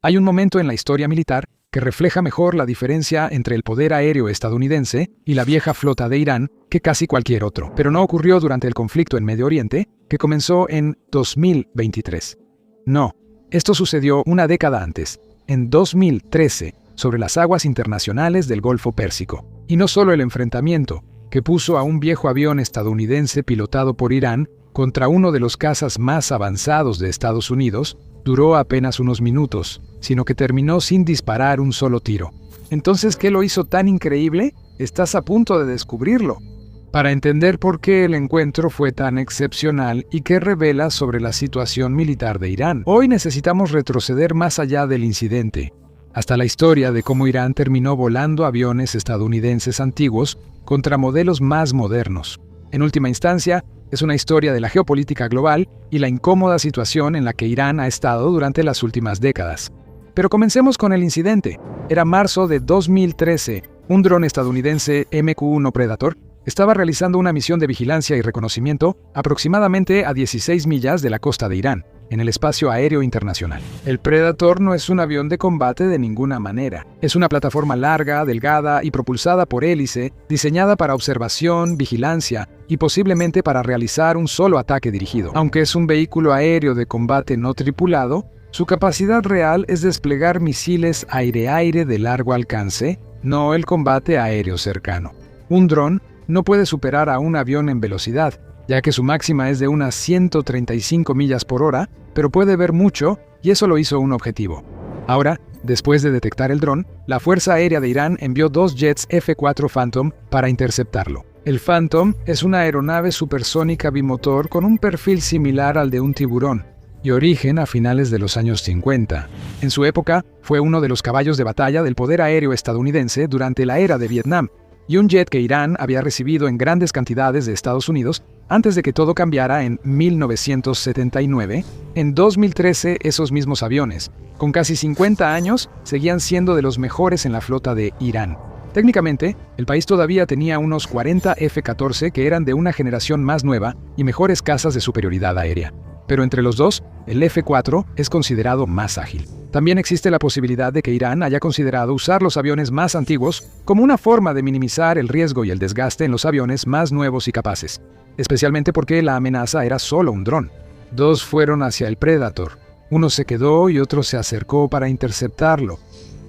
Hay un momento en la historia militar que refleja mejor la diferencia entre el poder aéreo estadounidense y la vieja flota de Irán que casi cualquier otro. Pero no ocurrió durante el conflicto en Medio Oriente, que comenzó en 2023. No, esto sucedió una década antes, en 2013, sobre las aguas internacionales del Golfo Pérsico. Y no solo el enfrentamiento, que puso a un viejo avión estadounidense pilotado por Irán contra uno de los cazas más avanzados de Estados Unidos, duró apenas unos minutos, sino que terminó sin disparar un solo tiro. Entonces, ¿qué lo hizo tan increíble? Estás a punto de descubrirlo. Para entender por qué el encuentro fue tan excepcional y qué revela sobre la situación militar de Irán, hoy necesitamos retroceder más allá del incidente, hasta la historia de cómo Irán terminó volando aviones estadounidenses antiguos contra modelos más modernos. En última instancia, es una historia de la geopolítica global y la incómoda situación en la que Irán ha estado durante las últimas décadas. Pero comencemos con el incidente. Era marzo de 2013. Un dron estadounidense MQ-1 Predator estaba realizando una misión de vigilancia y reconocimiento aproximadamente a 16 millas de la costa de Irán, en el espacio aéreo internacional. El Predator no es un avión de combate de ninguna manera. Es una plataforma larga, delgada y propulsada por hélice, diseñada para observación, vigilancia y posiblemente para realizar un solo ataque dirigido. Aunque es un vehículo aéreo de combate no tripulado, su capacidad real es desplegar misiles aire-aire de largo alcance, no el combate aéreo cercano. Un dron no puede superar a un avión en velocidad, ya que su máxima es de unas 135 millas por hora, pero puede ver mucho y eso lo hizo un objetivo. Ahora, después de detectar el dron, la Fuerza Aérea de Irán envió 2 jets F-4 Phantom para interceptarlo. El Phantom es una aeronave supersónica bimotor con un perfil similar al de un tiburón y origen a finales de los años 50. En su época, fue uno de los caballos de batalla del poder aéreo estadounidense durante la era de Vietnam, y un jet que Irán había recibido en grandes cantidades de Estados Unidos antes de que todo cambiara en 1979. En 2013, esos mismos aviones, con casi 50 años, seguían siendo de los mejores en la flota de Irán. Técnicamente, el país todavía tenía unos 40 F-14 que eran de una generación más nueva y mejores cazas de superioridad aérea. Pero entre los dos, el F-4 es considerado más ágil. También existe la posibilidad de que Irán haya considerado usar los aviones más antiguos como una forma de minimizar el riesgo y el desgaste en los aviones más nuevos y capaces, especialmente porque la amenaza era solo un dron. 2 fueron hacia el Predator. Uno se quedó y otro se acercó para interceptarlo.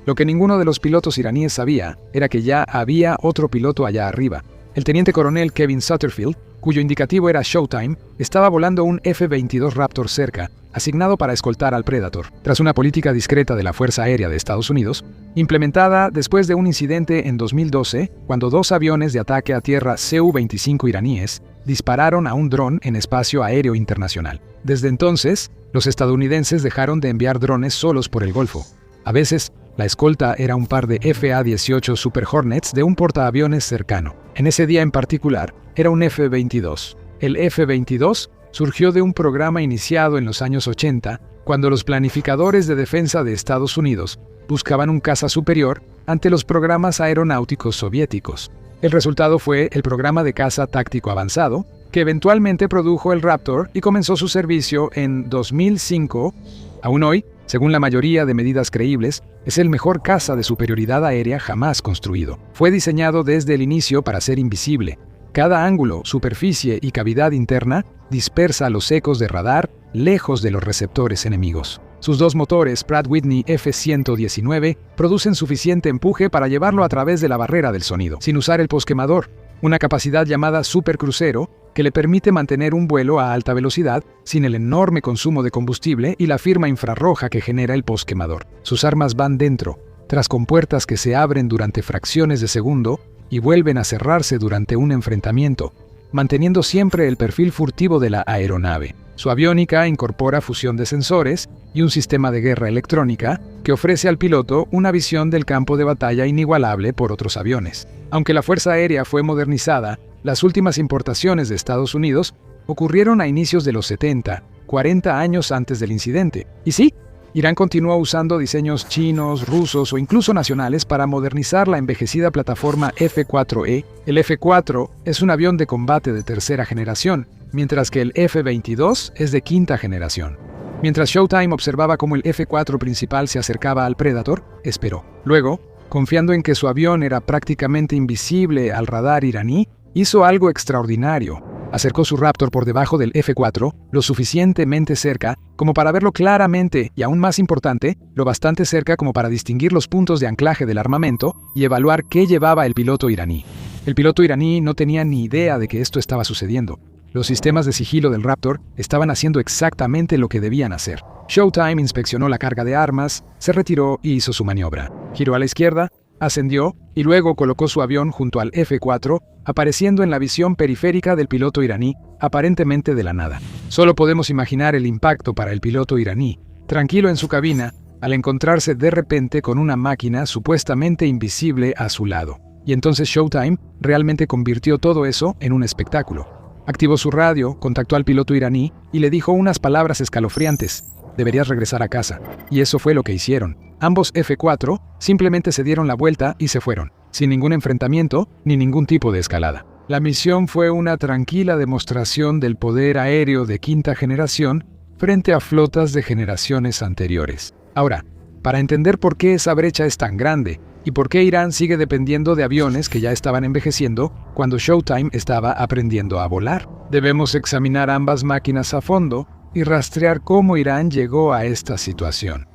Lo que ninguno de los pilotos iraníes sabía era que ya había otro piloto allá arriba. El teniente coronel Kevin Satterfield, cuyo indicativo era Showtime, estaba volando un F-22 Raptor cerca, asignado para escoltar al Predator. Tras una política discreta de la Fuerza Aérea de Estados Unidos, implementada después de un incidente en 2012, cuando 2 aviones de ataque a tierra Su-25 iraníes dispararon a un dron en espacio aéreo internacional. Desde entonces, los estadounidenses dejaron de enviar drones solos por el Golfo. A veces, la escolta era un par de F-A-18 Super Hornets de un portaaviones cercano. En ese día en particular, era un F-22. El F-22 surgió de un programa iniciado en los años 80, cuando los planificadores de defensa de Estados Unidos buscaban un caza superior ante los programas aeronáuticos soviéticos. El resultado fue el programa de caza táctico avanzado, que eventualmente produjo el Raptor y comenzó su servicio en 2005. Aún hoy, según la mayoría de medidas creíbles, es el mejor caza de superioridad aérea jamás construido. Fue diseñado desde el inicio para ser invisible. Cada ángulo, superficie y cavidad interna dispersa los ecos de radar lejos de los receptores enemigos. Sus 2 motores Pratt Whitney F-119 producen suficiente empuje para llevarlo a través de la barrera del sonido, sin usar el posquemador, una capacidad llamada supercrucero que le permite mantener un vuelo a alta velocidad sin el enorme consumo de combustible y la firma infrarroja que genera el posquemador. Sus armas van dentro, tras compuertas que se abren durante fracciones de segundo y vuelven a cerrarse durante un enfrentamiento, manteniendo siempre el perfil furtivo de la aeronave. Su aviónica incorpora fusión de sensores y un sistema de guerra electrónica que ofrece al piloto una visión del campo de batalla inigualable por otros aviones. Aunque la Fuerza Aérea fue modernizada, las últimas importaciones de Estados Unidos ocurrieron a inicios de los 70, 40 años antes del incidente. Y sí, Irán continúa usando diseños chinos, rusos o incluso nacionales para modernizar la envejecida plataforma F-4E. El F-4 es un avión de combate de tercera generación, mientras que el F-22 es de quinta generación. Mientras Showtime observaba cómo el F-4 principal se acercaba al Predator, esperó. Luego, confiando en que su avión era prácticamente invisible al radar iraní, hizo algo extraordinario. Acercó su Raptor por debajo del F-4, lo suficientemente cerca como para verlo claramente y, aún más importante, lo bastante cerca como para distinguir los puntos de anclaje del armamento y evaluar qué llevaba el piloto iraní. El piloto iraní no tenía ni idea de que esto estaba sucediendo. Los sistemas de sigilo del Raptor estaban haciendo exactamente lo que debían hacer. Showtime inspeccionó la carga de armas, se retiró y hizo su maniobra. Giró a la izquierda, ascendió y luego colocó su avión junto al F-4, apareciendo en la visión periférica del piloto iraní, aparentemente de la nada. Solo podemos imaginar el impacto para el piloto iraní, tranquilo en su cabina, al encontrarse de repente con una máquina supuestamente invisible a su lado. Y entonces Showtime realmente convirtió todo eso en un espectáculo. Activó su radio, contactó al piloto iraní y le dijo unas palabras escalofriantes: «Deberías regresar a casa». Y eso fue lo que hicieron. Ambos F-4 simplemente se dieron la vuelta y se fueron, sin ningún enfrentamiento ni ningún tipo de escalada. La misión fue una tranquila demostración del poder aéreo de quinta generación frente a flotas de generaciones anteriores. Ahora, para entender por qué esa brecha es tan grande y por qué Irán sigue dependiendo de aviones que ya estaban envejeciendo cuando Showtime estaba aprendiendo a volar, debemos examinar ambas máquinas a fondo y rastrear cómo Irán llegó a esta situación.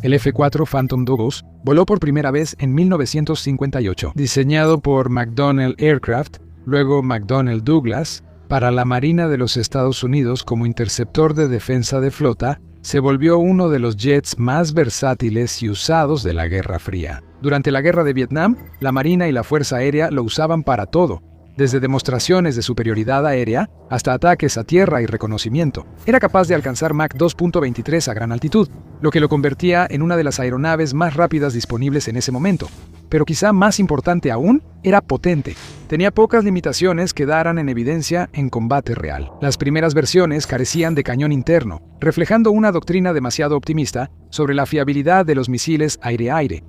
El F-4 Phantom Douglas voló por primera vez en 1958, diseñado por McDonnell Aircraft, luego McDonnell Douglas, para la Marina de los Estados Unidos como interceptor de defensa de flota. Se volvió uno de los jets más versátiles y usados de la Guerra Fría. Durante la Guerra de Vietnam, la Marina y la Fuerza Aérea lo usaban para todo, desde demostraciones de superioridad aérea hasta ataques a tierra y reconocimiento. Era capaz de alcanzar Mach 2.23 a gran altitud, lo que lo convertía en una de las aeronaves más rápidas disponibles en ese momento. Pero quizá más importante aún, era potente. Tenía pocas limitaciones que daran en evidencia en combate real. Las primeras versiones carecían de cañón interno, reflejando una doctrina demasiado optimista sobre la fiabilidad de los misiles aire-aire.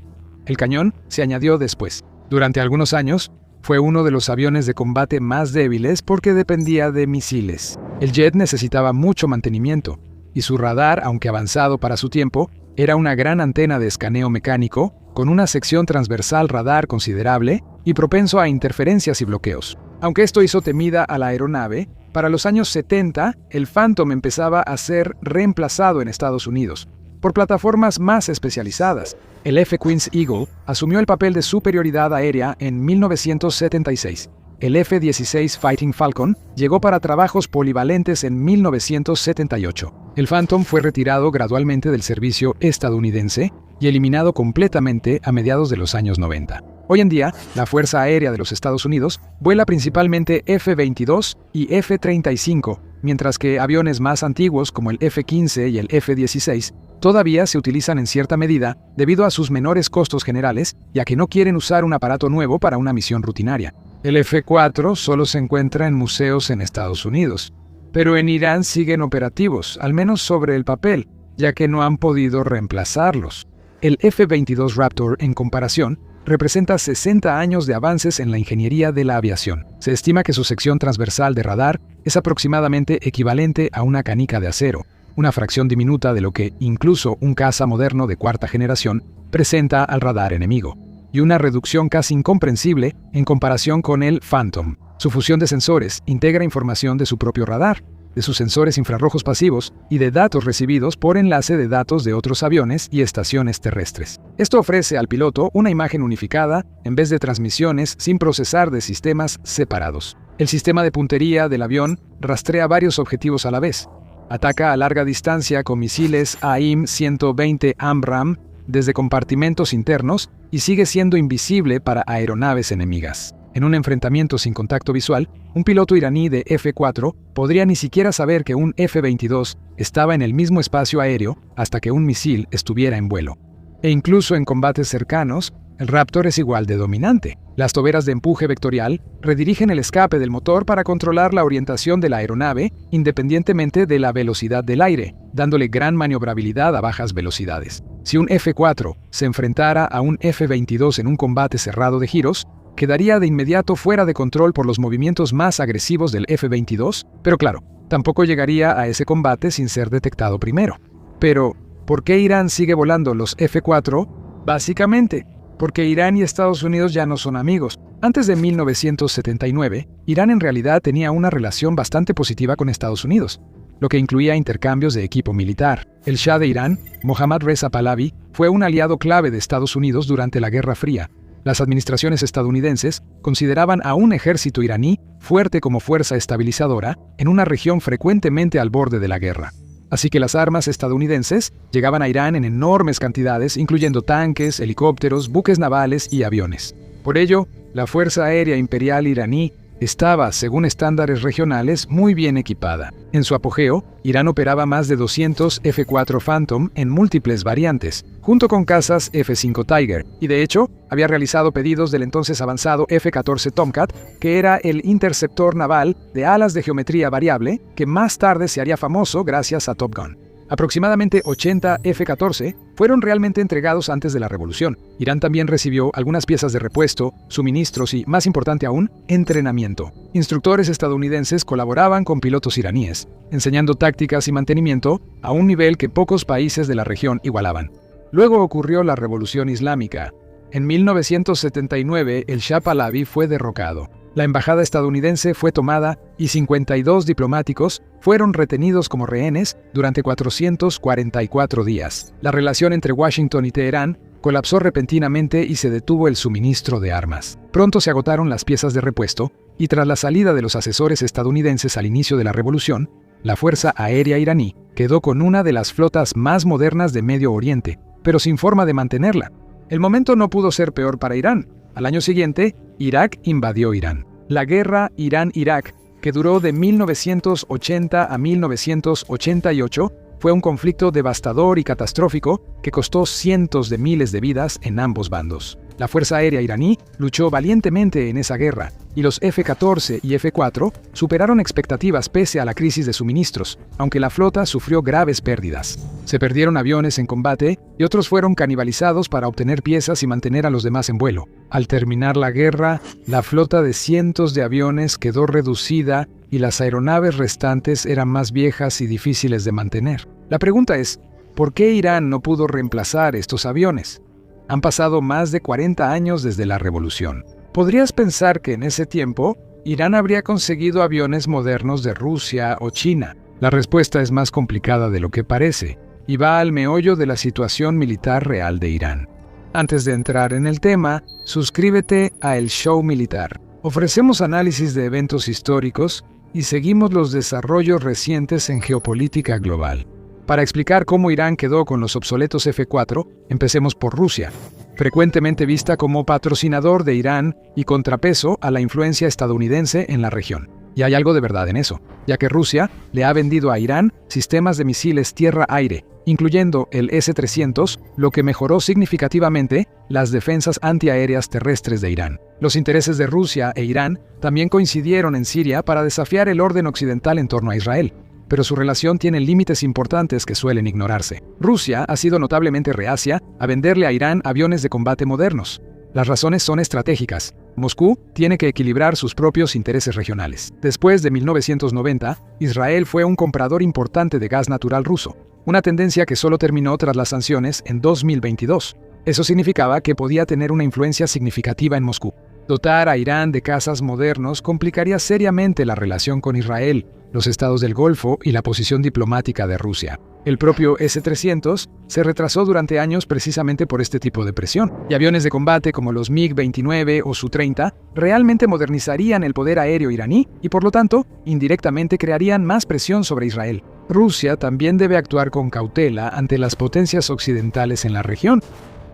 El cañón se añadió después. Durante algunos años, fue uno de los aviones de combate más débiles porque dependía de misiles. El jet necesitaba mucho mantenimiento, y su radar, aunque avanzado para su tiempo, era una gran antena de escaneo mecánico, con una sección transversal radar considerable y propenso a interferencias y bloqueos. Aunque esto hizo temida a la aeronave, para los años 70, el Phantom empezaba a ser reemplazado en Estados Unidos por plataformas más especializadas. El F-15 Eagle asumió el papel de superioridad aérea en 1976. El F-16 Fighting Falcon llegó para trabajos polivalentes en 1978. El Phantom fue retirado gradualmente del servicio estadounidense y eliminado completamente a mediados de los años 90. Hoy en día, la Fuerza Aérea de los Estados Unidos vuela principalmente F-22 y F-35, mientras que aviones más antiguos como el F-15 y el F-16 todavía se utilizan en cierta medida debido a sus menores costos generales y a que no quieren usar un aparato nuevo para una misión rutinaria. El F-4 solo se encuentra en museos en Estados Unidos, pero en Irán siguen operativos, al menos sobre el papel, ya que no han podido reemplazarlos. El F-22 Raptor, en comparación, representa 60 años de avances en la ingeniería de la aviación. Se estima que su sección transversal de radar es aproximadamente equivalente a una canica de acero, una fracción diminuta de lo que incluso un caza moderno de cuarta generación presenta al radar enemigo, y una reducción casi incomprensible en comparación con el Phantom. Su fusión de sensores integra información de su propio radar, de sus sensores infrarrojos pasivos y de datos recibidos por enlace de datos de otros aviones y estaciones terrestres. Esto ofrece al piloto una imagen unificada en vez de transmisiones sin procesar de sistemas separados. El sistema de puntería del avión rastrea varios objetivos a la vez. Ataca a larga distancia con misiles AIM-120 AMRAAM desde compartimentos internos y sigue siendo invisible para aeronaves enemigas. En un enfrentamiento sin contacto visual, un piloto iraní de F-4 podría ni siquiera saber que un F-22 estaba en el mismo espacio aéreo hasta que un misil estuviera en vuelo. E incluso en combates cercanos, el Raptor es igual de dominante. Las toberas de empuje vectorial redirigen el escape del motor para controlar la orientación de la aeronave independientemente de la velocidad del aire, dándole gran maniobrabilidad a bajas velocidades. Si un F-4 se enfrentara a un F-22 en un combate cerrado de giros, quedaría de inmediato fuera de control por los movimientos más agresivos del F-22, pero claro, tampoco llegaría a ese combate sin ser detectado primero. Pero, ¿por qué Irán sigue volando los F-4? Básicamente, porque Irán y Estados Unidos ya no son amigos. Antes de 1979, Irán en realidad tenía una relación bastante positiva con Estados Unidos, lo que incluía intercambios de equipo militar. El Shah de Irán, Mohammad Reza Pahlavi, fue un aliado clave de Estados Unidos durante la Guerra Fría. Las administraciones estadounidenses consideraban a un ejército iraní fuerte como fuerza estabilizadora en una región frecuentemente al borde de la guerra. Así que las armas estadounidenses llegaban a Irán en enormes cantidades, incluyendo tanques, helicópteros, buques navales y aviones. Por ello, la Fuerza Aérea Imperial iraní estaba, según estándares regionales, muy bien equipada. En su apogeo, Irán operaba más de 200 F-4 Phantom en múltiples variantes, junto con cazas F-5 Tiger, y de hecho, había realizado pedidos del entonces avanzado F-14 Tomcat, que era el interceptor naval de alas de geometría variable, que más tarde se haría famoso gracias a Top Gun. Aproximadamente 80 F-14 fueron realmente entregados antes de la revolución. Irán también recibió algunas piezas de repuesto, suministros y, más importante aún, entrenamiento. Instructores estadounidenses colaboraban con pilotos iraníes, enseñando tácticas y mantenimiento a un nivel que pocos países de la región igualaban. Luego ocurrió la Revolución Islámica. En 1979, el Shah Pahlavi fue derrocado. La embajada estadounidense fue tomada y 52 diplomáticos fueron retenidos como rehenes durante 444 días. La relación entre Washington y Teherán colapsó repentinamente y se detuvo el suministro de armas. Pronto se agotaron las piezas de repuesto y tras la salida de los asesores estadounidenses al inicio de la revolución, la Fuerza Aérea iraní quedó con una de las flotas más modernas de Medio Oriente, pero sin forma de mantenerla. El momento no pudo ser peor para Irán. Al año siguiente, Irak invadió Irán. La guerra Irán-Irak, que duró de 1980 a 1988, fue un conflicto devastador y catastrófico que costó cientos de miles de vidas en ambos bandos. La Fuerza Aérea iraní luchó valientemente en esa guerra, y los F-14 y F-4 superaron expectativas pese a la crisis de suministros, aunque la flota sufrió graves pérdidas. Se perdieron aviones en combate y otros fueron canibalizados para obtener piezas y mantener a los demás en vuelo. Al terminar la guerra, la flota de cientos de aviones quedó reducida y las aeronaves restantes eran más viejas y difíciles de mantener. La pregunta es, ¿por qué Irán no pudo reemplazar estos aviones? Han pasado más de 40 años desde la revolución. ¿Podrías pensar que en ese tiempo, Irán habría conseguido aviones modernos de Rusia o China? La respuesta es más complicada de lo que parece, y va al meollo de la situación militar real de Irán. Antes de entrar en el tema, suscríbete a El Show Militar. Ofrecemos análisis de eventos históricos y seguimos los desarrollos recientes en geopolítica global. Para explicar cómo Irán quedó con los obsoletos F-4, empecemos por Rusia, frecuentemente vista como patrocinador de Irán y contrapeso a la influencia estadounidense en la región. Y hay algo de verdad en eso, ya que Rusia le ha vendido a Irán sistemas de misiles tierra-aire, incluyendo el S-300, lo que mejoró significativamente las defensas antiaéreas terrestres de Irán. Los intereses de Rusia e Irán también coincidieron en Siria para desafiar el orden occidental en torno a Israel, pero su relación tiene límites importantes que suelen ignorarse. Rusia ha sido notablemente reacia a venderle a Irán aviones de combate modernos. Las razones son estratégicas. Moscú tiene que equilibrar sus propios intereses regionales. Después de 1990, Israel fue un comprador importante de gas natural ruso, una tendencia que solo terminó tras las sanciones en 2022. Eso significaba que podía tener una influencia significativa en Moscú. Dotar a Irán de cazas modernos complicaría seriamente la relación con Israel, los estados del Golfo y la posición diplomática de Rusia. El propio S-300 se retrasó durante años precisamente por este tipo de presión, y aviones de combate como los MiG-29 o Su-30 realmente modernizarían el poder aéreo iraní y por lo tanto, indirectamente crearían más presión sobre Israel. Rusia también debe actuar con cautela ante las potencias occidentales en la región.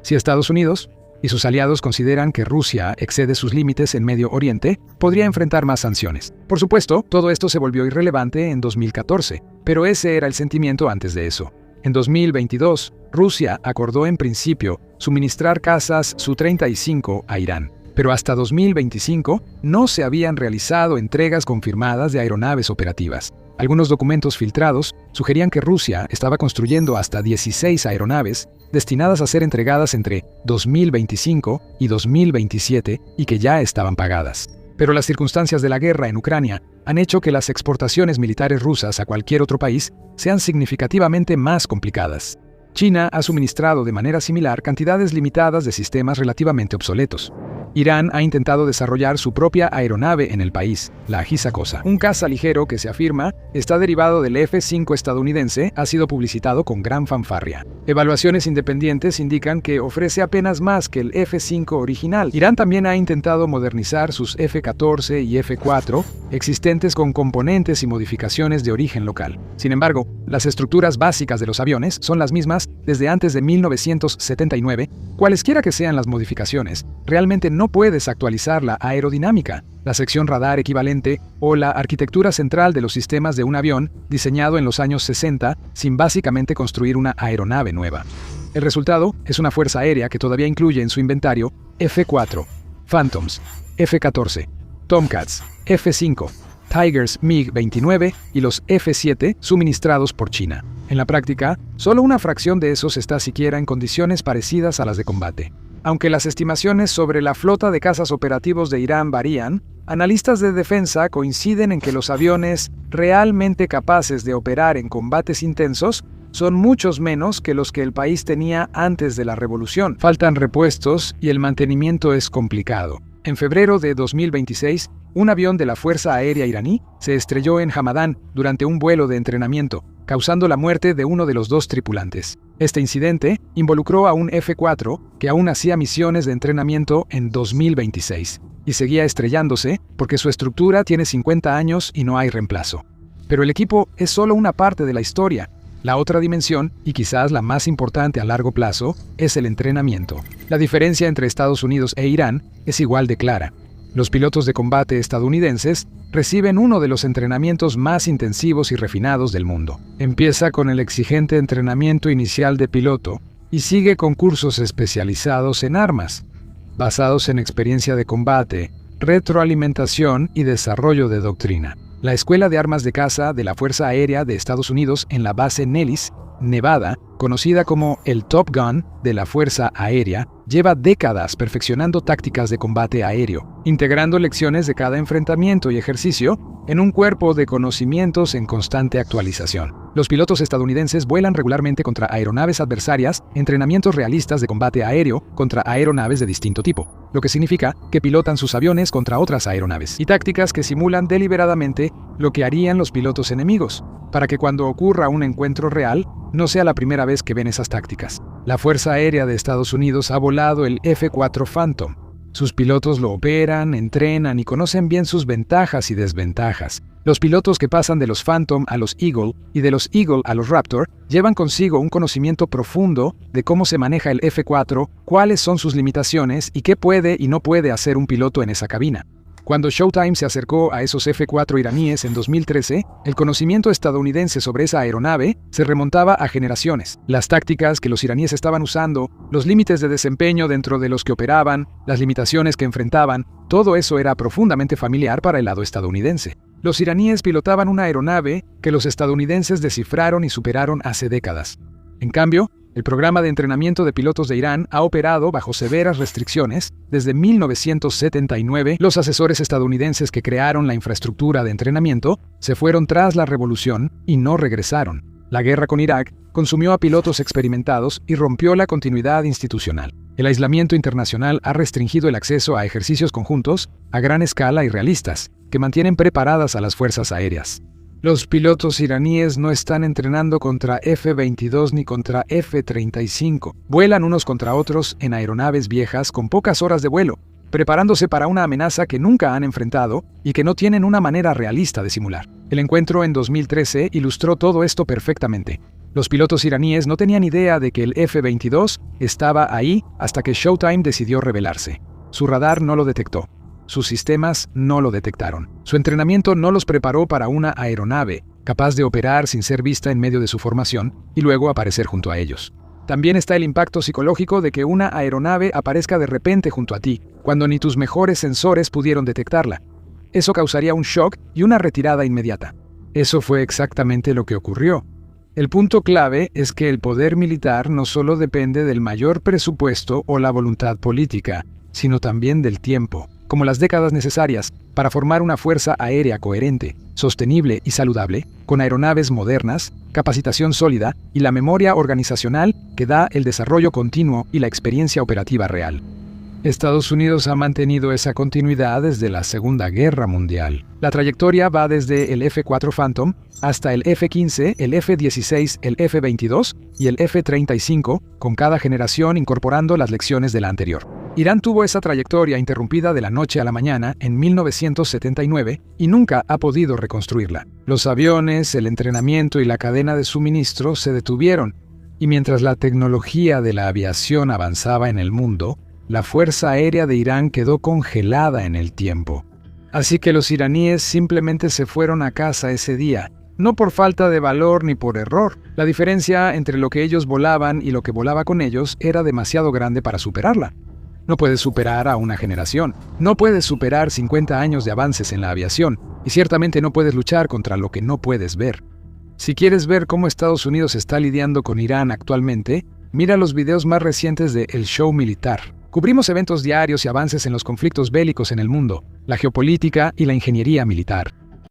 Si Estados Unidos y sus aliados consideran que Rusia excede sus límites en Medio Oriente, podría enfrentar más sanciones. Por supuesto, todo esto se volvió irrelevante en 2014, pero ese era el sentimiento antes de eso. En 2022, Rusia acordó en principio suministrar cazas Su-35 a Irán, pero hasta 2025 no se habían realizado entregas confirmadas de aeronaves operativas. Algunos documentos filtrados sugerían que Rusia estaba construyendo hasta 16 aeronaves destinadas a ser entregadas entre 2025 y 2027 y que ya estaban pagadas. Pero las circunstancias de la guerra en Ucrania han hecho que las exportaciones militares rusas a cualquier otro país sean significativamente más complicadas. China ha suministrado de manera similar cantidades limitadas de sistemas relativamente obsoletos. Irán ha intentado desarrollar su propia aeronave en el país, la Hisakosa. Un caza ligero que se afirma está derivado del F-5 estadounidense, ha sido publicitado con gran fanfarria. Evaluaciones independientes indican que ofrece apenas más que el F-5 original. Irán también ha intentado modernizar sus F-14 y F-4 existentes con componentes y modificaciones de origen local. Sin embargo, las estructuras básicas de los aviones son las mismas desde antes de 1979. Cualesquiera que sean las modificaciones, realmente no puedes actualizar la aerodinámica, la sección radar equivalente o la arquitectura central de los sistemas de un avión diseñado en los años 60 sin básicamente construir una aeronave nueva. El resultado es una fuerza aérea que todavía incluye en su inventario F-4, Phantoms, F-14, Tomcats, F-5, Tigers MiG-29 y los F-7 suministrados por China. En la práctica, solo una fracción de esos está siquiera en condiciones parecidas a las de combate. Aunque las estimaciones sobre la flota de cazas operativos de Irán varían, analistas de defensa coinciden en que los aviones realmente capaces de operar en combates intensos son muchos menos que los que el país tenía antes de la revolución. Faltan repuestos y el mantenimiento es complicado. En febrero de 2026, un avión de la Fuerza Aérea iraní se estrelló en Hamadán durante un vuelo de entrenamiento, causando la muerte de uno de los dos tripulantes. Este incidente involucró a un F-4 que aún hacía misiones de entrenamiento en 2026 y seguía estrellándose porque su estructura tiene 50 años y no hay reemplazo. Pero el equipo es solo una parte de la historia. La otra dimensión, y quizás la más importante a largo plazo, es el entrenamiento. La diferencia entre Estados Unidos e Irán es igual de clara. Los pilotos de combate estadounidenses reciben uno de los entrenamientos más intensivos y refinados del mundo. Empieza con el exigente entrenamiento inicial de piloto y sigue con cursos especializados en armas, basados en experiencia de combate, retroalimentación y desarrollo de doctrina. La Escuela de Armas de Caza de la Fuerza Aérea de Estados Unidos en la base Nellis, Nevada, conocida como el Top Gun de la Fuerza Aérea, lleva décadas perfeccionando tácticas de combate aéreo, integrando lecciones de cada enfrentamiento y ejercicio en un cuerpo de conocimientos en constante actualización. Los pilotos estadounidenses vuelan regularmente contra aeronaves adversarias, entrenamientos realistas de combate aéreo contra aeronaves de distinto tipo, lo que significa que pilotan sus aviones contra otras aeronaves, y tácticas que simulan deliberadamente lo que harían los pilotos enemigos, para que cuando ocurra un encuentro real, no sea la primera vez que ven esas tácticas. La Fuerza Aérea de Estados Unidos ha volado el F-4 Phantom. Sus pilotos lo operan, entrenan y conocen bien sus ventajas y desventajas. Los pilotos que pasan de los Phantom a los Eagle y de los Eagle a los Raptor llevan consigo un conocimiento profundo de cómo se maneja el F-4, cuáles son sus limitaciones y qué puede y no puede hacer un piloto en esa cabina. Cuando Showtime se acercó a esos F-4 iraníes en 2013, el conocimiento estadounidense sobre esa aeronave se remontaba a generaciones. Las tácticas que los iraníes estaban usando, los límites de desempeño dentro de los que operaban, las limitaciones que enfrentaban, todo eso era profundamente familiar para el lado estadounidense. Los iraníes pilotaban una aeronave que los estadounidenses descifraron y superaron hace décadas. En cambio, el programa de entrenamiento de pilotos de Irán ha operado bajo severas restricciones desde 1979. Los asesores estadounidenses que crearon la infraestructura de entrenamiento se fueron tras la revolución y no regresaron. La guerra con Irak consumió a pilotos experimentados y rompió la continuidad institucional. El aislamiento internacional ha restringido el acceso a ejercicios conjuntos a gran escala y realistas, que mantienen preparadas a las fuerzas aéreas. Los pilotos iraníes no están entrenando contra F-22 ni contra F-35. Vuelan unos contra otros en aeronaves viejas con pocas horas de vuelo, preparándose para una amenaza que nunca han enfrentado y que no tienen una manera realista de simular. El encuentro en 2013 ilustró todo esto perfectamente. Los pilotos iraníes no tenían idea de que el F-22 estaba ahí hasta que Showtime decidió revelarse. Su radar no lo detectó. Sus sistemas no lo detectaron. Su entrenamiento no los preparó para una aeronave, capaz de operar sin ser vista en medio de su formación y luego aparecer junto a ellos. También está el impacto psicológico de que una aeronave aparezca de repente junto a ti, cuando ni tus mejores sensores pudieron detectarla. Eso causaría un shock y una retirada inmediata. Eso fue exactamente lo que ocurrió. El punto clave es que el poder militar no solo depende del mayor presupuesto o la voluntad política, sino también del tiempo. como las décadas necesarias para formar una fuerza aérea coherente, sostenible y saludable, con aeronaves modernas, capacitación sólida y la memoria organizacional que da el desarrollo continuo y la experiencia operativa real. Estados Unidos ha mantenido esa continuidad desde la Segunda Guerra Mundial. La trayectoria va desde el F-4 Phantom hasta el F-15, el F-16, el F-22 y el F-35, con cada generación incorporando las lecciones de la anterior. Irán tuvo esa trayectoria interrumpida de la noche a la mañana en 1979 y nunca ha podido reconstruirla. Los aviones, el entrenamiento y la cadena de suministro se detuvieron, y mientras la tecnología de la aviación avanzaba en el mundo, la Fuerza Aérea de Irán quedó congelada en el tiempo. Así que los iraníes simplemente se fueron a casa ese día, no por falta de valor ni por error. La diferencia entre lo que ellos volaban y lo que volaba con ellos era demasiado grande para superarla. No puedes superar a una generación, no puedes superar 50 años de avances en la aviación, y ciertamente no puedes luchar contra lo que no puedes ver. Si quieres ver cómo Estados Unidos está lidiando con Irán actualmente, mira los videos más recientes de El Show Militar. Cubrimos eventos diarios y avances en los conflictos bélicos en el mundo, la geopolítica y la ingeniería militar.